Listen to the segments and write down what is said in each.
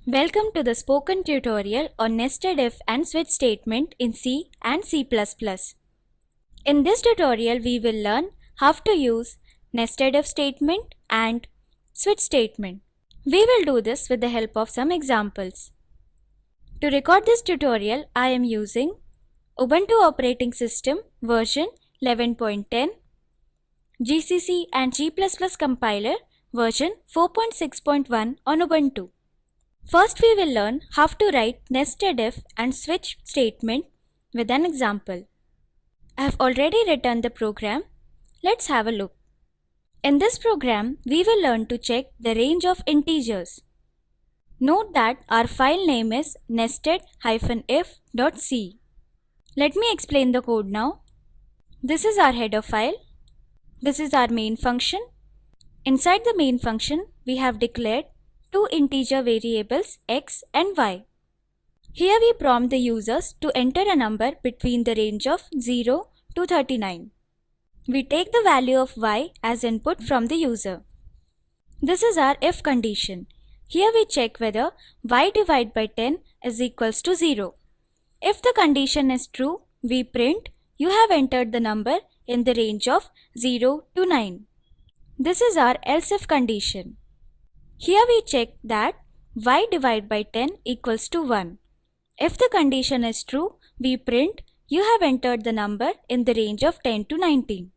Welcome to the spoken tutorial on nested if and switch statement in C and C++. In this tutorial, we will learn how to use nested if statement and switch statement. We will do this with the help of some examples. To record this tutorial, I am using Ubuntu operating system version 11.10, GCC and G++ compiler version 4.6.1 on Ubuntu. First, we will learn how to write nested if and switch statement with an example. I have already written the program. Let's have a look. In this program, we will learn to check the range of integers. Note that our file name is nested-if.c. Let me explain the code now. This is our header file. This is our main function. Inside the main function, we have declared two integer variables x and y. Here we prompt the users to enter a number between the range of 0 to 39. We take the value of y as input from the user. This is our if condition. Here we check whether y divided by 10 is equals to 0. If the condition is true, we print you have entered the number in the range of 0 to 9. This is our else if condition. Here we check that y divided by 10 equals to 1. If the condition is true, we print you have entered the number in the range of 10 to 19.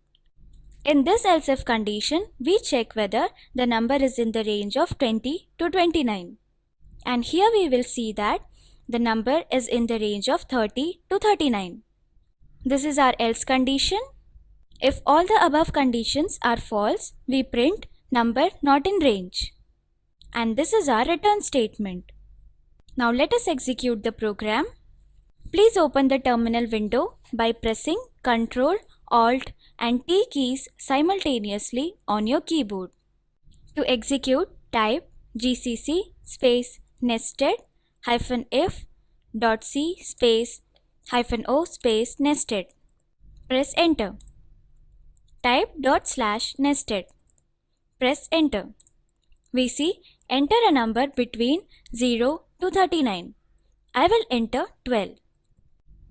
In this else if condition, we check whether the number is in the range of 20 to 29. And here we will see that the number is in the range of 30 to 39. This is our else condition. If all the above conditions are false, we print number not in range. And this is our return statement. Now let us execute the program. Please open the terminal window by pressing Ctrl, Alt and T keys simultaneously on your keyboard. To execute, type gcc space nested-if.c space -o space nested. Press enter. Type /nested. Press enter. We see enter a number between 0 to 39. I will enter 12.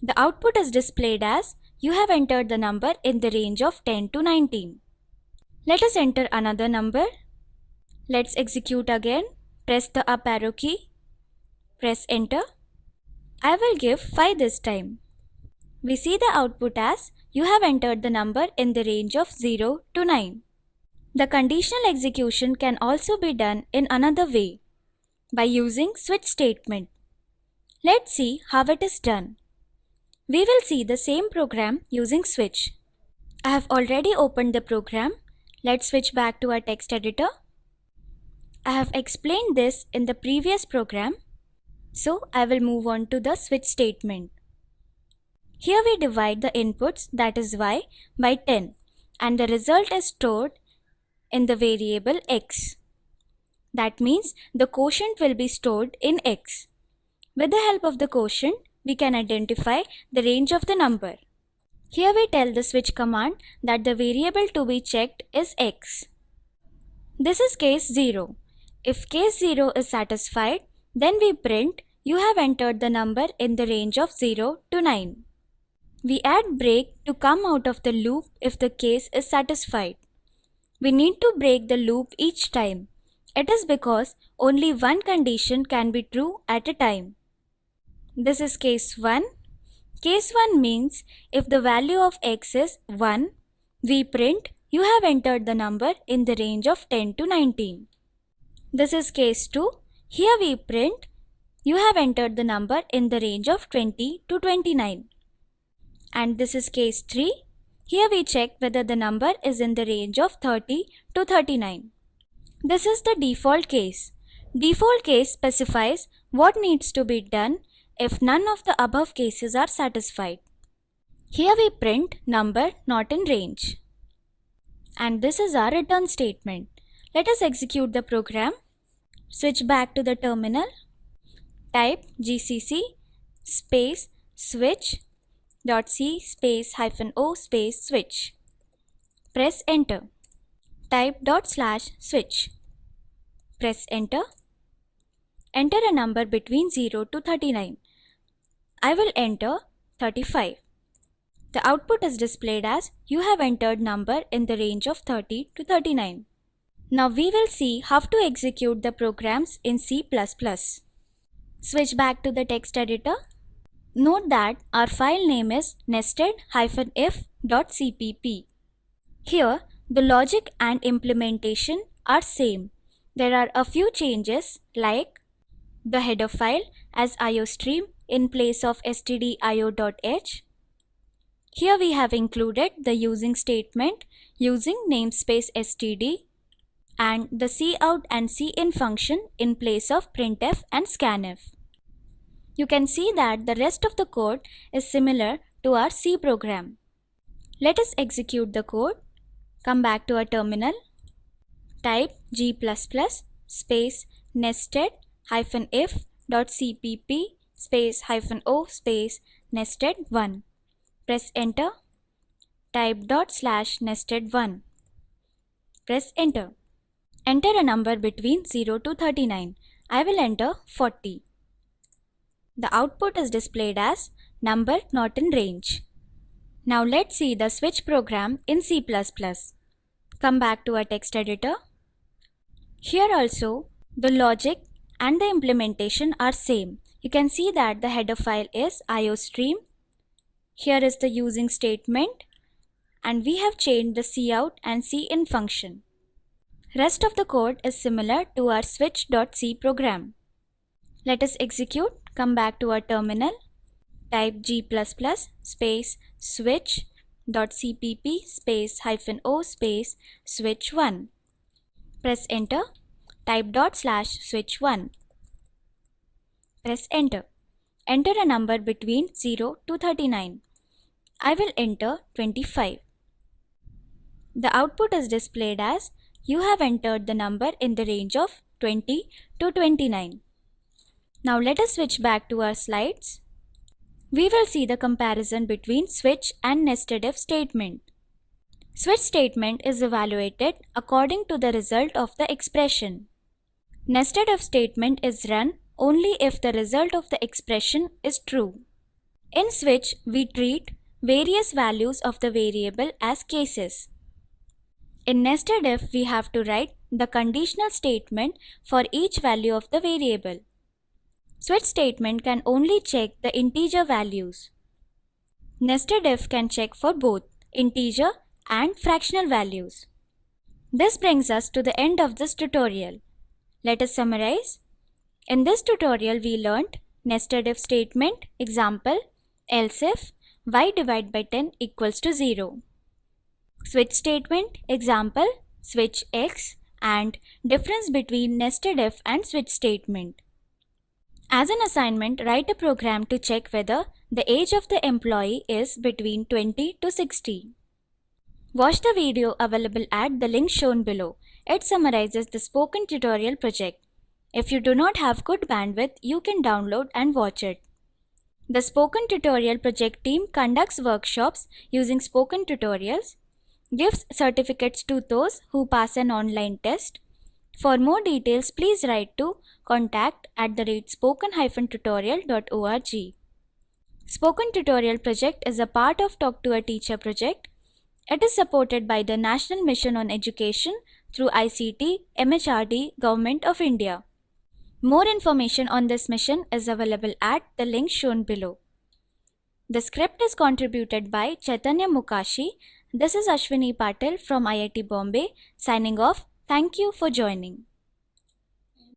The output is displayed as you have entered the number in the range of 10 to 19. Let us enter another number. Let's execute again. Press the up arrow key. Press enter. I will give 5 this time. We see the output as you have entered the number in the range of 0 to 9. The conditional execution can also be done in another way, by using switch statement. Let's see how it is done. We will see the same program using switch. I have already opened the program. Let's switch back to our text editor. I have explained this in the previous program, so I will move on to the switch statement. Here we divide the inputs, that is y, by 10 and the result is stored in the variable x. That means the quotient will be stored in x. With the help of the quotient, we can identify the range of the number. Here we tell the switch command that the variable to be checked is x. This is case 0. If case 0 is satisfied, then we print you have entered the number in the range of 0 to 9. We add break to come out of the loop if the case is satisfied. We need to break the loop each time. It is because only one condition can be true at a time. This is case 1. Case 1 means if the value of x is 1, we print you have entered the number in the range of 10 to 19. This is case 2. Here we print you have entered the number in the range of 20 to 29. And this is case 3. Here we check whether the number is in the range of 30 to 39. This is the default case. Default case specifies what needs to be done if none of the above cases are satisfied. Here we print number not in range. And this is our return statement. Let us execute the program. Switch back to the terminal. Type gcc space switch.c space -o space switch. Press enter. Type /switch. Press enter. Enter a number between 0 to 39. I will enter 35. The output is displayed as you have entered number in the range of 30 to 39. Now we will see how to execute the programs in C++. Switch back to the text editor. Note that our file name is nested-if.cpp. Here, the logic and implementation are same. There are a few changes like the header file as iostream in place of stdio.h. Here we have included the using statement using namespace std and the cout and cin function in place of printf and scanf. You can see that the rest of the code is similar to our C program. Let us execute the code. Come back to our terminal. Type g++ space nested-if.cpp space -o space nested1. Press enter. Type ./nested1. Press enter. Enter a number between 0 to 39. I will enter 40. The output is displayed as number not in range. Now let's see the switch program in C++. Come back to our text editor. Here also, the logic and the implementation are same. You can see that the header file is iostream. Here is the using statement and we have changed the cout and cin function. Rest of the code is similar to our switch.c program. Let us execute. Come back to our terminal. Type g++ space switch.cpp space -o space switch1. Press enter. Type ./switch1. Press enter. Enter a number between 0 to 39. I will enter 25. The output is displayed as you have entered the number in the range of 20 to 29. Now let us switch back to our slides. We will see the comparison between switch and nested if statement. Switch statement is evaluated according to the result of the expression. Nested if statement is run only if the result of the expression is true. In switch, we treat various values of the variable as cases. In nested if, we have to write the conditional statement for each value of the variable. Switch statement can only check the integer values. Nested if can check for both integer and fractional values. This brings us to the end of this tutorial. Let us summarize. In this tutorial, we learned nested if statement, example, else if y divided by 10 equals to 0. Switch statement, example, switch x, and difference between nested if and switch statement. As an assignment, write a program to check whether the age of the employee is between 20 to 60. Watch the video available at the link shown below. It summarizes the spoken tutorial project. If you do not have good bandwidth, you can download and watch it. The Spoken Tutorial project team conducts workshops using spoken tutorials, gives certificates to those who pass an online test. For more details, please write to contact@spoken-tutorial.org. Spoken Tutorial project is a part of Talk to a Teacher project. It is supported by the National Mission on Education through ICT, MHRD, Government of India. More information on this mission is available at the link shown below. The script is contributed by Chaitanya Mukashi. This is Ashwini Patil from IIT Bombay signing off. Thank you for joining.